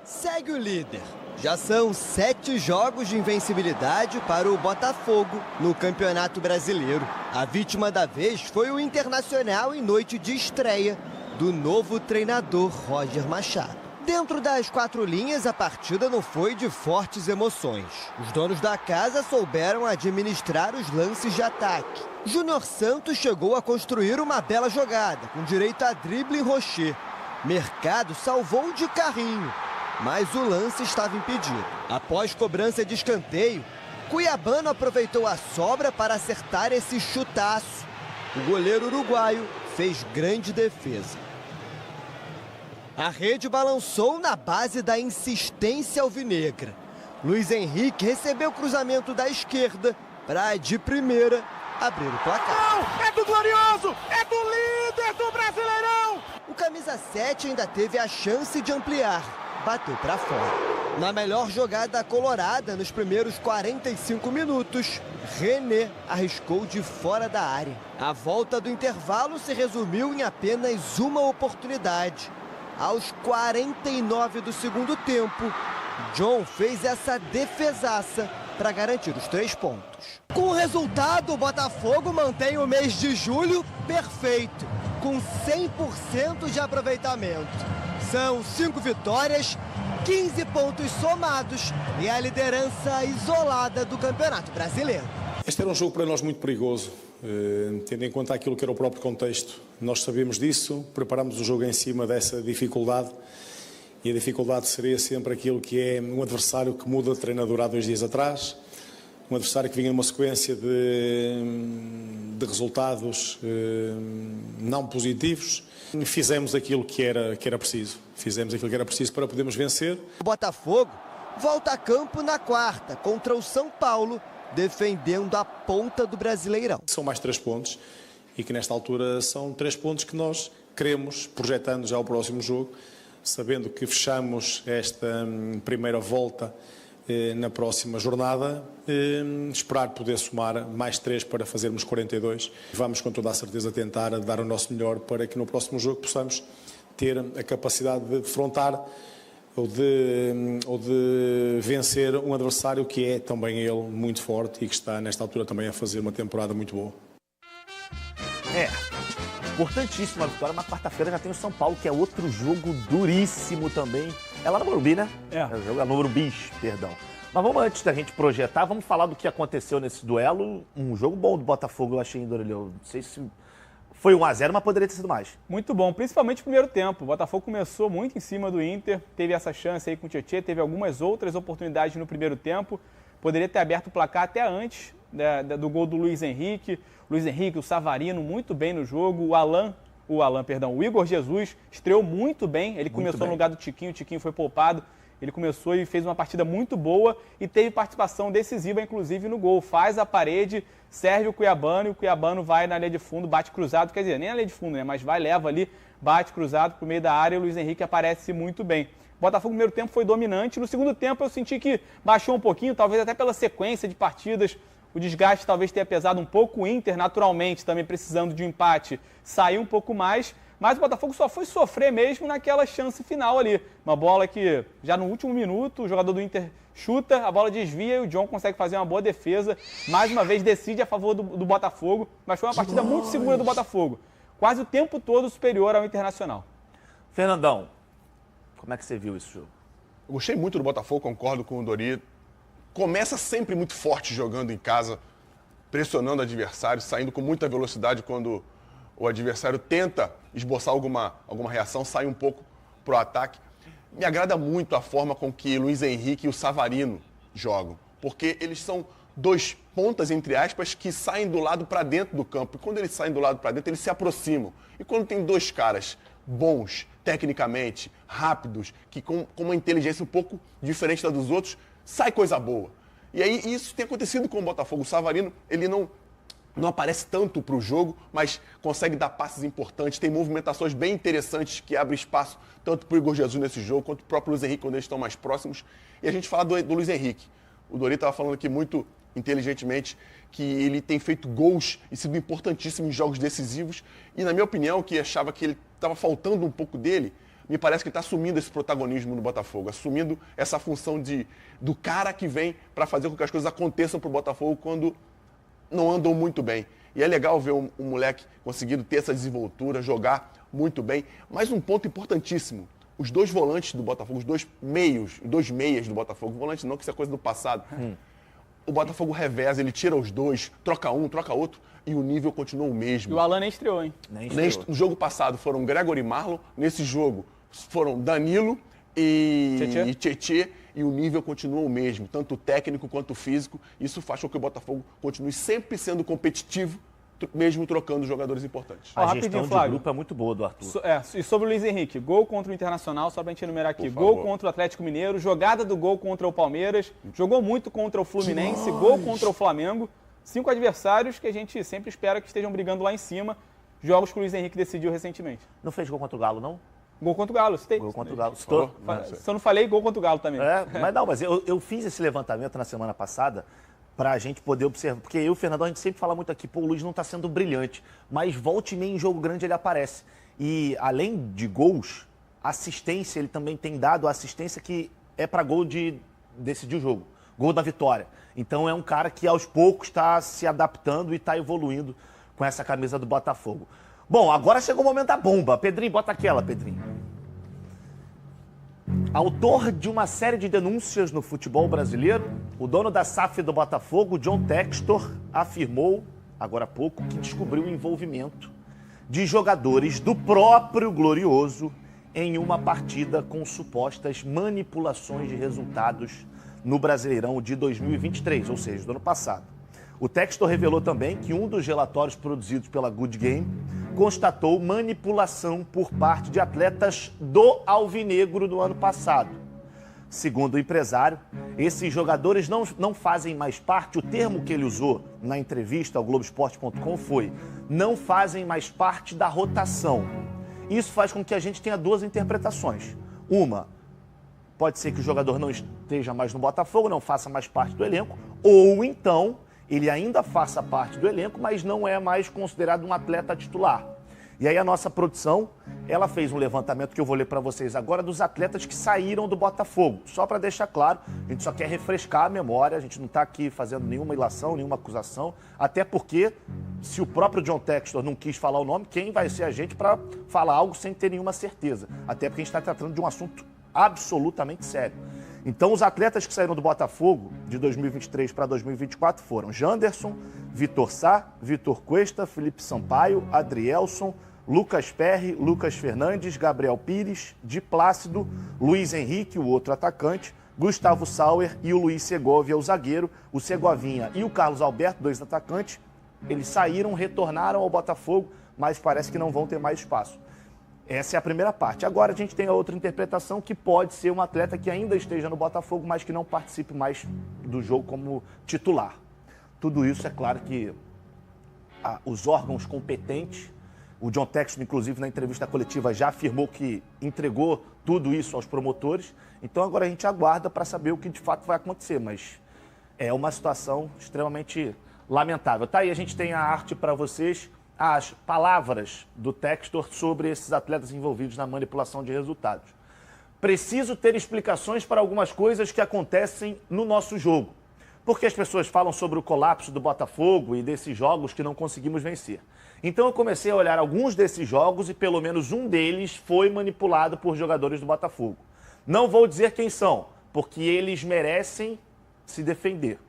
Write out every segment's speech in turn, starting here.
segue o líder. Já são 7 jogos de invencibilidade para o Botafogo no Campeonato Brasileiro. A vítima da vez foi o Internacional em noite de estreia do novo treinador Roger Machado. Dentro das 4 linhas, a partida não foi de fortes emoções. Os donos da casa souberam administrar os lances de ataque. Júnior Santos chegou a construir uma bela jogada, com direito a drible em Rocher. Mercado salvou de carrinho, mas o lance estava impedido. Após cobrança de escanteio, Cuiabano aproveitou a sobra para acertar esse chutaço. O goleiro uruguaio fez grande defesa. A rede balançou na base da insistência alvinegra. Luiz Henrique recebeu o cruzamento da esquerda para, de primeira, abrir o placar. Não, é do Glorioso! É do líder do Brasileirão! O camisa 7 ainda teve a chance de ampliar. Bateu para fora. Na melhor jogada colorada, nos primeiros 45 minutos, René arriscou de fora da área. A volta do intervalo se resumiu em apenas uma oportunidade. Aos 49 do segundo tempo, John fez essa defesaça para garantir os 3 pontos. Com o resultado, o Botafogo mantém o mês de julho perfeito, com 100% de aproveitamento. São 5 vitórias, 15 pontos somados e a liderança isolada do Campeonato Brasileiro. Este era um jogo para nós muito perigoso, tendo em conta aquilo que era o próprio contexto. Nós sabemos disso, preparamos o jogo em cima dessa dificuldade e a dificuldade seria sempre aquilo que é um adversário que muda de treinador há 2 dias atrás, um adversário que vinha numa sequência de resultados não positivos. Fizemos aquilo que era preciso. Fizemos aquilo que era preciso para podermos vencer. O Botafogo volta a campo na quarta contra o São Paulo, defendendo a ponta do Brasileirão. São mais 3 pontos e que nesta altura são 3 pontos que nós queremos, projetando já o próximo jogo, sabendo que fechamos esta primeira volta na próxima jornada, esperar poder somar mais 3 para fazermos 42. Vamos com toda a certeza tentar dar o nosso melhor para que no próximo jogo possamos ter a capacidade de defrontar ou de vencer um adversário que é também ele muito forte e que está nesta altura também a fazer uma temporada muito boa. Importantíssima vitória, mas quarta-feira já tem o São Paulo, que é outro jogo duríssimo também. É lá no Morumbi, né? O jogo é no Morumbi, perdão. Mas vamos, antes da gente projetar, vamos falar do que aconteceu nesse duelo. Um jogo bom do Botafogo, eu achei, Dorelhão. Não sei se foi 1-0, mas poderia ter sido mais. Muito bom, principalmente no primeiro tempo. O Botafogo começou muito em cima do Inter, teve essa chance aí com o Tietê, teve algumas outras oportunidades no primeiro tempo. Poderia ter aberto o placar até antes do gol do Luiz Henrique. Luiz Henrique, o Savarino, muito bem no jogo. O Igor Jesus estreou muito bem. Ele começou no lugar do Tiquinho, o Tiquinho foi poupado. Ele começou e fez uma partida muito boa e teve participação decisiva, inclusive, no gol. Faz a parede, serve o Cuiabano e o Cuiabano vai na linha de fundo, bate cruzado. Quer dizer, nem na linha de fundo, né? Mas vai, leva ali, bate cruzado pro meio da área e o Luiz Henrique aparece muito bem. O Botafogo no primeiro tempo foi dominante. No segundo tempo eu senti que baixou um pouquinho, talvez até pela sequência de partidas. O desgaste talvez tenha pesado um pouco. O Inter, naturalmente, também precisando de um empate, saiu um pouco mais. Mas o Botafogo só foi sofrer mesmo naquela chance final ali. Uma bola que, já no último minuto, o jogador do Inter chuta, a bola desvia e o John consegue fazer uma boa defesa. Mais uma vez decide a favor do Botafogo. Mas foi uma partida muito segura do Botafogo. Quase o tempo todo superior ao Internacional. Fernandão, como é que você viu esse jogo? Eu gostei muito do Botafogo, concordo com o Dori. Começa sempre muito forte jogando em casa, pressionando o adversário, saindo com muita velocidade quando o adversário tenta esboçar alguma reação, sai um pouco pro ataque. Me agrada muito a forma com que Luiz Henrique e o Savarino jogam, porque eles são 2 pontas, entre aspas, que saem do lado para dentro do campo. E quando eles saem do lado para dentro, eles se aproximam. E quando tem 2 caras bons, tecnicamente, rápidos, que com uma inteligência um pouco diferente da dos outros, sai coisa boa. E aí isso tem acontecido com o Botafogo. O Savarino, ele não aparece tanto para o jogo, mas consegue dar passes importantes, tem movimentações bem interessantes que abrem espaço tanto para o Igor Jesus nesse jogo, quanto para o próprio Luiz Henrique quando eles estão mais próximos. E a gente fala do Luiz Henrique. O Dori estava falando aqui muito inteligentemente que ele tem feito gols e sido importantíssimo em jogos decisivos. E na minha opinião, que achava que ele estava faltando um pouco dele, me parece que ele está assumindo esse protagonismo no Botafogo, assumindo essa função do cara que vem para fazer com que as coisas aconteçam para o Botafogo quando não andam muito bem. E é legal ver um moleque conseguindo ter essa desenvoltura, jogar muito bem. Mas um ponto importantíssimo, os dois volantes do Botafogo, os dois meias do Botafogo, volante não, que isso é coisa do passado. O Botafogo reveza, ele tira os dois, troca um, troca outro, e o nível continua o mesmo. E o Alan nem estreou, hein? No jogo passado foram Gregory e Marlon, nesse jogo foram Danilo e Tietê, e o nível continua o mesmo, tanto técnico quanto físico. Isso faz com que o Botafogo continue sempre sendo competitivo, mesmo trocando jogadores importantes. A gestão de grupo é muito boa do Arthur. E sobre o Luiz Henrique, gol contra o Internacional, só pra gente enumerar aqui, gol contra o Atlético Mineiro, jogada do gol contra o Palmeiras, jogou muito contra o Fluminense, gol contra o Flamengo, 5 adversários que a gente sempre espera que estejam brigando lá em cima, jogos que o Luiz Henrique decidiu recentemente. Não fez gol contra o Galo, não? Gol contra o Galo, citei. Gol contra o Galo. Se eu não falei, gol contra o Galo também. Mas eu fiz esse levantamento na semana passada para a gente poder observar, porque eu e o Fernandão, a gente sempre fala muito aqui, pô, o Luiz não está sendo brilhante, mas volta e meia em jogo grande ele aparece. E além de gols, assistência, ele também tem dado assistência que é para gol de decidir o jogo, gol da vitória. Então é um cara que aos poucos está se adaptando e está evoluindo com essa camisa do Botafogo. Bom, agora chegou o momento da bomba. Pedrinho, bota aquela, Pedrinho. Autor de uma série de denúncias no futebol brasileiro, o dono da SAF do Botafogo, John Textor, afirmou, agora há pouco, que descobriu o envolvimento de jogadores do próprio Glorioso em uma partida com supostas manipulações de resultados no Brasileirão de 2023, ou seja, do ano passado. O Textor revelou também que um dos relatórios produzidos pela Good Game constatou manipulação por parte de atletas do Alvinegro do ano passado. Segundo o empresário, esses jogadores não fazem mais parte, o termo que ele usou na entrevista ao Globoesporte.com foi: não fazem mais parte da rotação. Isso faz com que a gente tenha duas interpretações. Uma, pode ser que o jogador não esteja mais no Botafogo, não faça mais parte do elenco, ou então ele ainda faça parte do elenco, mas não é mais considerado um atleta titular. E aí a nossa produção, ela fez um levantamento que eu vou ler para vocês agora dos atletas que saíram do Botafogo. Só para deixar claro, a gente só quer refrescar a memória, a gente não está aqui fazendo nenhuma ilação, nenhuma acusação, até porque se o próprio John Textor não quis falar o nome, quem vai ser a gente para falar algo sem ter nenhuma certeza? Até porque a gente está tratando de um assunto absolutamente sério. Então, os atletas que saíram do Botafogo de 2023 para 2024 foram Janderson, Vitor Sá, Vitor Cuesta, Felipe Sampaio, Adrielson, Lucas Perry, Lucas Fernandes, Gabriel Pires, Di Plácido, Luiz Henrique, o outro atacante, Gustavo Sauer e o Luiz Segovia, o zagueiro, o Segovinha e o Carlos Alberto, dois atacantes. Eles saíram, retornaram ao Botafogo, mas parece que não vão ter mais espaço. Essa é a primeira parte. Agora a gente tem a outra interpretação, que pode ser um atleta que ainda esteja no Botafogo, mas que não participe mais do jogo como titular. Tudo isso, é claro que os órgãos competentes, o John Textor, inclusive, na entrevista coletiva, já afirmou que entregou tudo isso aos promotores. Então agora a gente aguarda para saber o que de fato vai acontecer, mas é uma situação extremamente lamentável. Tá aí, a gente tem a arte para vocês, as palavras do Textor sobre esses atletas envolvidos na manipulação de resultados. Preciso ter explicações para algumas coisas que acontecem no nosso jogo. Porque as pessoas falam sobre o colapso do Botafogo e desses jogos que não conseguimos vencer. Então eu comecei a olhar alguns desses jogos e pelo menos um deles foi manipulado por jogadores do Botafogo. Não vou dizer quem são, porque eles merecem se defender.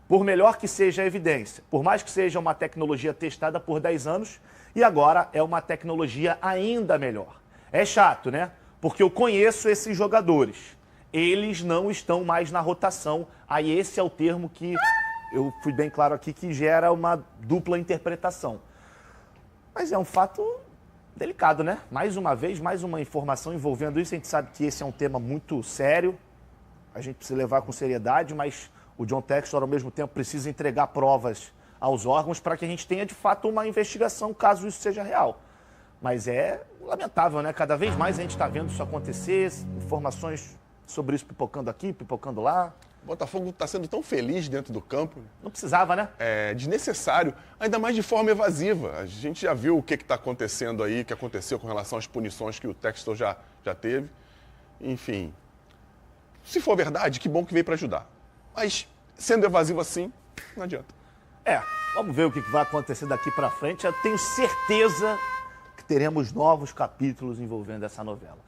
Por melhor que seja a evidência, por mais que seja uma tecnologia testada por 10 anos, e agora é uma tecnologia ainda melhor. É chato, né? Porque eu conheço esses jogadores. Eles não estão mais na rotação. Aí esse é o termo que eu fui bem claro aqui, que gera uma dupla interpretação. Mas é um fato delicado, né? Mais uma vez, mais uma informação envolvendo isso. A gente sabe que esse é um tema muito sério. A gente precisa levar com seriedade, mas o John Textor, ao mesmo tempo, precisa entregar provas aos órgãos para que a gente tenha, de fato, uma investigação, caso isso seja real. Mas é lamentável, né? Cada vez mais a gente está vendo isso acontecer, informações sobre isso pipocando aqui, pipocando lá. O Botafogo está sendo tão feliz dentro do campo. Não precisava, né? É desnecessário, ainda mais de forma evasiva. A gente já viu o que está acontecendo aí, o que aconteceu com relação às punições que o Textor já já teve. Enfim, se for verdade, que bom que veio para ajudar. Mas, sendo evasivo assim, não adianta. Vamos ver o que vai acontecer daqui para frente. Eu tenho certeza que teremos novos capítulos envolvendo essa novela.